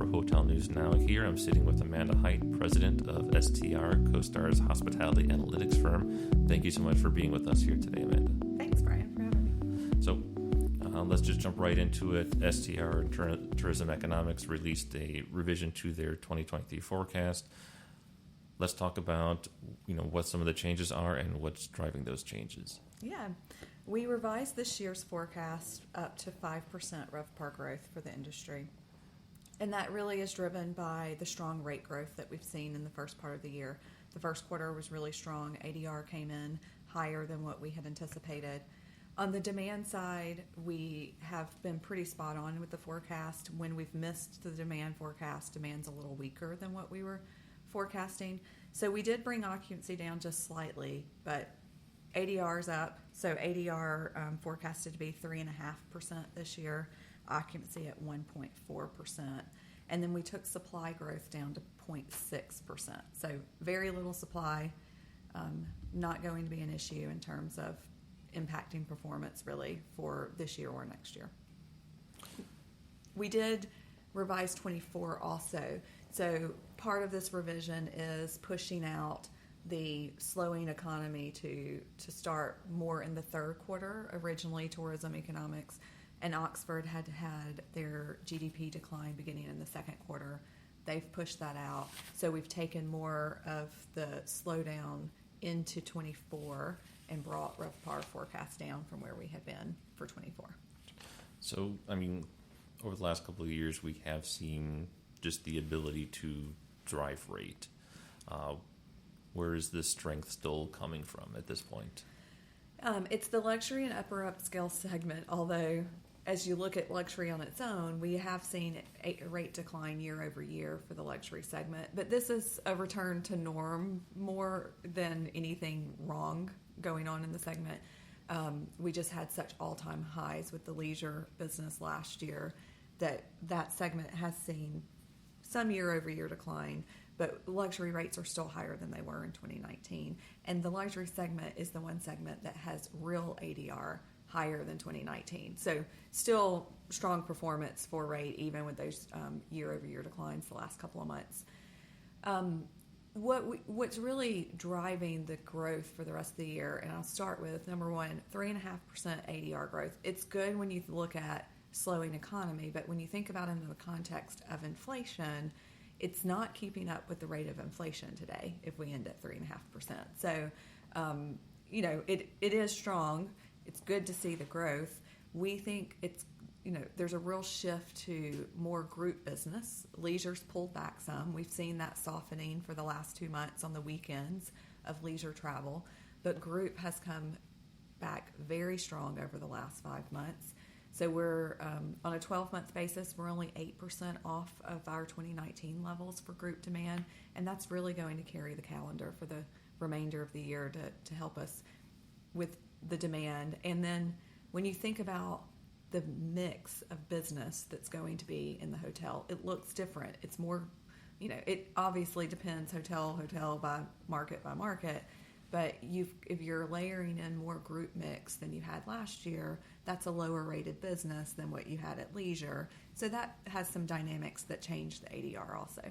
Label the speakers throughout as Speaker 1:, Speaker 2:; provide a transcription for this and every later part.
Speaker 1: for Hotel News Now here. I'm sitting with Amanda Hite, president of STR, CoStar's hospitality analytics firm. Thank you so much for being with us here today, Amanda.
Speaker 2: Thanks, Brian, for having me.
Speaker 1: So let's just jump right into it. STR Tourism Economics released a revision to their 2023 forecast. Let's talk about what some of the changes are and what's driving those changes.
Speaker 2: Yeah, we revised this year's forecast up to 5% RevPAR growth for the industry. And that really is driven by the strong rate growth that we've seen in the first part of the year. The first quarter was really strong. ADR came in higher than what we had anticipated. On the demand side, we have been pretty spot on with the forecast. When we've missed the demand forecast, demand's a little weaker than what we were forecasting. So we did bring occupancy down just slightly, but ADR's up. So ADR forecasted to be 3.5% this year, occupancy at 1.4%. And then we took supply growth down to 0.6%. So very little supply, not going to be an issue in terms of impacting performance really for this year or next year. We did revise 24 also. So part of this revision is pushing out the slowing economy to start more in the third quarter. Originally, tourism economics and Oxford had their GDP decline beginning in the second quarter. They've pushed that out. So we've taken more of the slowdown into 24 and brought RevPAR forecast down from where we had been for 24.
Speaker 1: So, over the last couple of years, we have seen just the ability to drive rate. Where is this strength still coming from at this point?
Speaker 2: It's the luxury and upper upscale segment, although as you look at luxury on its own, we have seen a rate decline year over year for the luxury segment. But this is a return to norm more than anything wrong going on in the segment. We just had such all-time highs with the leisure business last year that segment has seen some year-over-year decline, but luxury rates are still higher than they were in 2019. And the luxury segment is the one segment that has real ADR higher than 2019. So still strong performance for rate, even with those year-over-year declines the last couple of months. What's really driving the growth for the rest of the year, and I'll start with number one, 3.5% ADR growth. It's good when you look at slowing economy, but when you think about it in the context of inflation, it's not keeping up with the rate of inflation today if we end at 3.5%. So, it is strong. It's good to see the growth. We think it's, there's a real shift to more group business. Leisure's pulled back some. We've seen that softening for the last 2 months on the weekends of leisure travel, but group has come back very strong over the last 5 months. So we're on a 12-month basis, we're only 8% off of our 2019 levels for group demand, and that's really going to carry the calendar for the remainder of the year to help us with the demand. And then when you think about the mix of business that's going to be in the hotel, it looks different. It's more, it obviously depends hotel by market, but if you're layering in more group mix than you had last year, that's a lower rated business than what you had at leisure. So that has some dynamics that change the ADR also.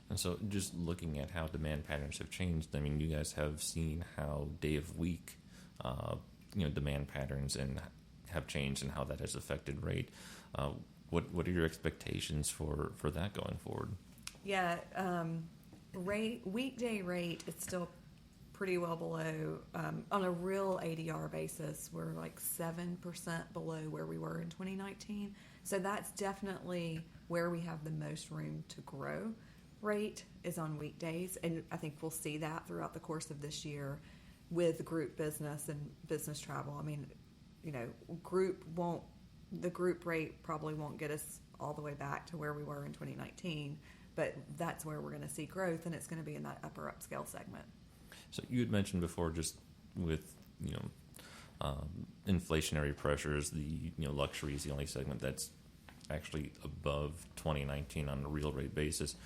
Speaker 1: And so just looking at how demand patterns have changed, you guys have seen how day of week, demand patterns and have changed and how that has affected rate. What are your expectations for that going forward?
Speaker 2: Yeah, weekday rate is still pretty well below. On a real ADR basis, we're like 7% below where we were in 2019. So that's definitely where we have the most room to grow. Rate is on weekdays, and I think we'll see that throughout the course of this year with group business and business travel. The group rate probably won't get us all the way back to where we were in 2019, but that's where we're going to see growth, and it's going to be in that upper upscale segment.
Speaker 1: So you had mentioned before, just with inflationary pressures, the luxury is the only segment that's actually above 2019 on a real rate basis.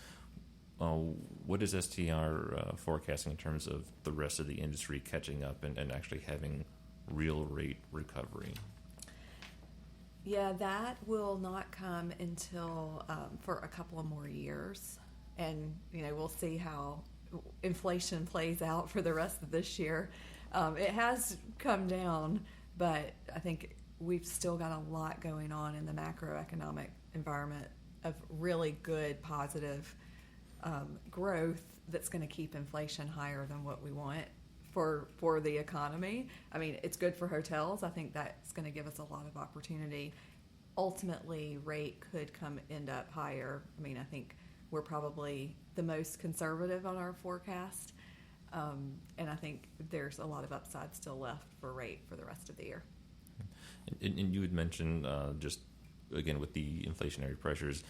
Speaker 1: What is STR forecasting in terms of the rest of the industry catching up and actually having real rate recovery?
Speaker 2: Yeah, that will not come until for a couple of more years. And, we'll see how inflation plays out for the rest of this year. It has come down, but I think we've still got a lot going on in the macroeconomic environment of really good, positive growth that's going to keep inflation higher than what we want for the economy. I mean, it's good for hotels. I think that's going to give us a lot of opportunity. Ultimately, rate could end up higher. I mean, I think we're probably the most conservative on our forecast, and I think there's a lot of upside still left for rate for the rest of the year.
Speaker 1: And you had mentioned just again with the inflationary pressures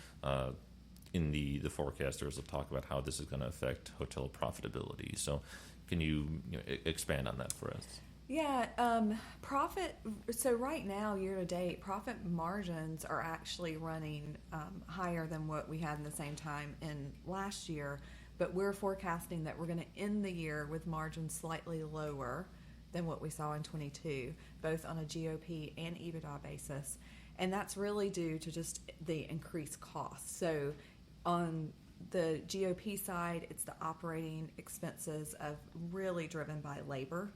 Speaker 1: in the forecast, there was a talk about how this is going to affect hotel profitability. So, can you, expand on that for us?
Speaker 2: Yeah, profit. So right now, year to date, profit margins are actually running higher than what we had in the same time in last year. But we're forecasting that we're going to end the year with margins slightly lower than what we saw in 22, both on a GOP and EBITDA basis. And that's really due to just the increased costs. So on the GOP side, it's the operating expenses of really driven by labor.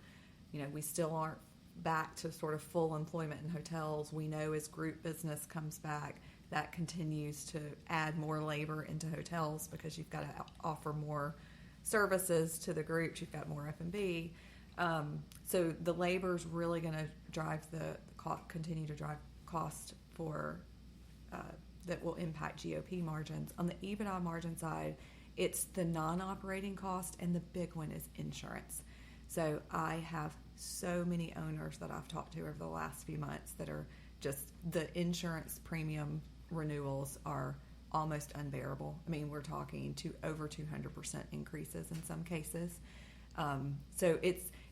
Speaker 2: We still aren't back to sort of full employment in hotels. We know as group business comes back, that continues to add more labor into hotels because you've got to offer more services to the groups. You've got more F&B. So the labor is really going to continue to drive cost for that will impact GOP margins. On the EBITDA margin side, it's the non-operating cost, and the big one is insurance. So I have so many owners that I've talked to over the last few months that are just, the insurance premium renewals are almost unbearable. I mean, we're talking to over 200% increases in some cases. So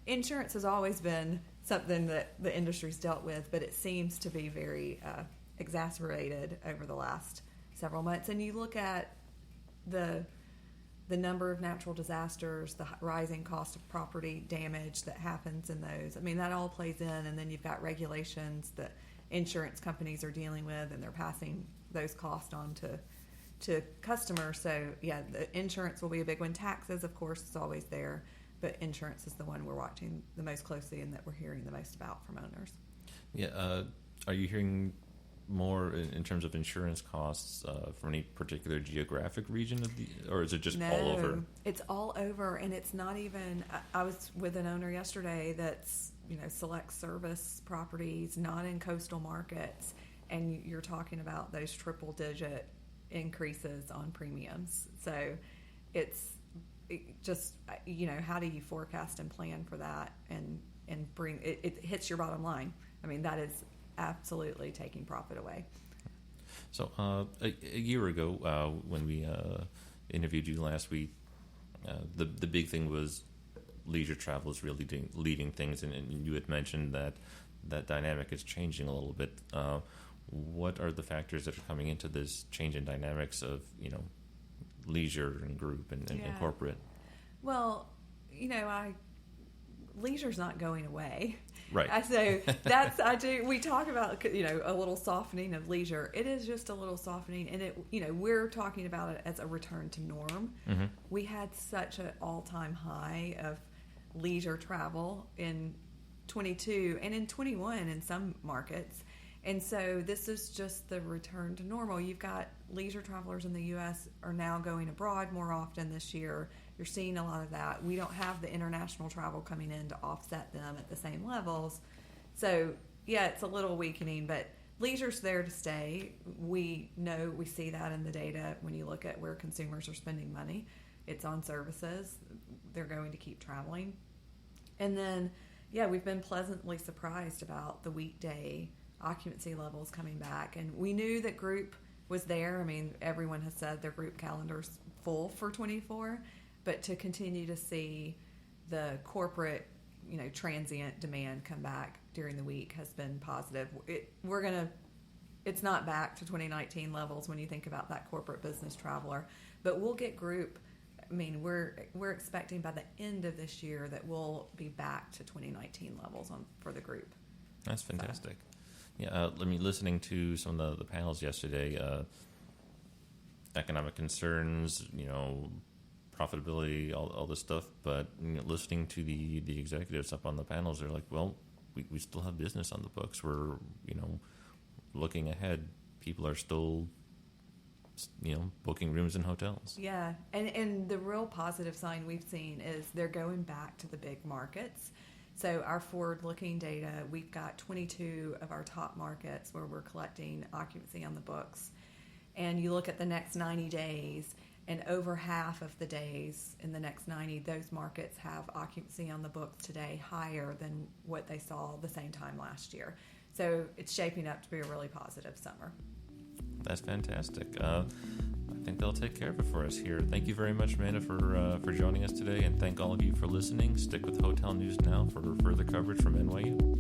Speaker 2: insurance has always been something that the industry's dealt with, but it seems to be very exacerbated over the last several months. And you look at the number of natural disasters, the rising cost of property damage that happens in those. I mean, that all plays in, and then you've got regulations that insurance companies are dealing with, and they're passing those costs on to customers. So, yeah, the insurance will be a big one. Taxes, of course, is always there, but insurance is the one we're watching the most closely and that we're hearing the most about from owners.
Speaker 1: Yeah, are you hearing more in terms of insurance costs from any particular geographic region or is it just all over?
Speaker 2: It's all over, and it's not even. I was with an owner yesterday that's select service properties, not in coastal markets, and you're talking about those triple-digit increases on premiums. So it's just how do you forecast and plan for that and bring it hits your bottom line. I mean, that is absolutely taking profit away.
Speaker 1: So a year ago, when we interviewed you last week, the big thing was leisure travel is really leading things, and you had mentioned that dynamic is changing a little bit. What are the factors that are coming into this change in dynamics of leisure and group and corporate?
Speaker 2: Well, leisure's not going away.
Speaker 1: Right.
Speaker 2: So we talk about, a little softening of leisure. It is just a little softening, and we're talking about it as a return to norm. Mm-hmm. We had such an all-time high of leisure travel in 22 and in 21 in some markets. And so this is just the return to normal. You've got leisure travelers in the U.S. are now going abroad more often this year. You're seeing a lot of that. We don't have the international travel coming in to offset them at the same levels. So, yeah, it's a little weakening, but leisure's there to stay. We see that in the data when you look at where consumers are spending money. It's on services. They're going to keep traveling. And then, yeah, we've been pleasantly surprised about the weekday occupancy levels coming back. And we knew that group was there. I mean, everyone has said their group calendar's full for 24. But to continue to see the corporate, transient demand come back during the week has been positive. It's not back to 2019 levels when you think about that corporate business traveler, but we'll get group. I mean, we're expecting by the end of this year that we'll be back to 2019 levels for the group.
Speaker 1: That's fantastic. Yeah, listening to some of the panels yesterday, economic concerns, profitability, all this stuff. But listening to the executives up on the panels, they're like, well, we still have business on the books. We're, looking ahead. People are still, booking rooms in hotels.
Speaker 2: Yeah, and the real positive sign we've seen is they're going back to the big markets. So our forward-looking data, we've got 22 of our top markets where we're collecting occupancy on the books. And you look at the next 90 days, and over half of the days in the next 90, those markets have occupancy on the books today higher than what they saw the same time last year. So it's shaping up to be a really positive summer.
Speaker 1: That's fantastic. I think they'll take care of it for us here. Thank you very much, Amanda, for joining us today, and thank all of you for listening. Stick with Hotel News Now for further coverage from NYU.